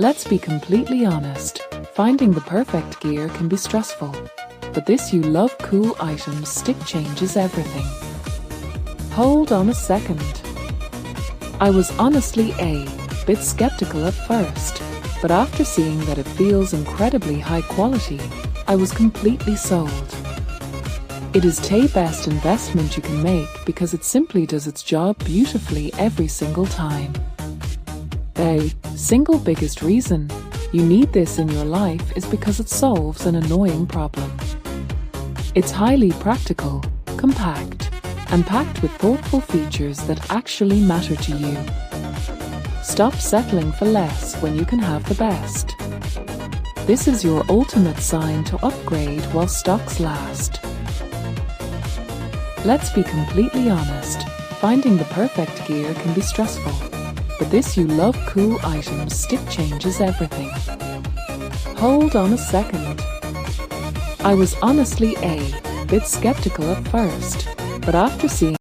Let's be completely honest, finding the perfect gear can be stressful. But this You Love Cool Items stick changes everything. Hold on a second. I was honestly a bit skeptical at first, but after seeing that it feels incredibly high quality, I was completely sold. It is the best investment you can make because it simply does its job beautifully every single time. The single biggest reason you need this in your life is because it solves an annoying problem. It's highly practical, compact, and packed with thoughtful features that actually matter to you. Stop settling for less when you can have the best. This is your ultimate sign to upgrade while stocks last. Let's be completely honest, finding the perfect gear can be stressful, but this You Love Cool Items stick changes everything. Hold on a second. I was honestly a bit skeptical at first, but after seeing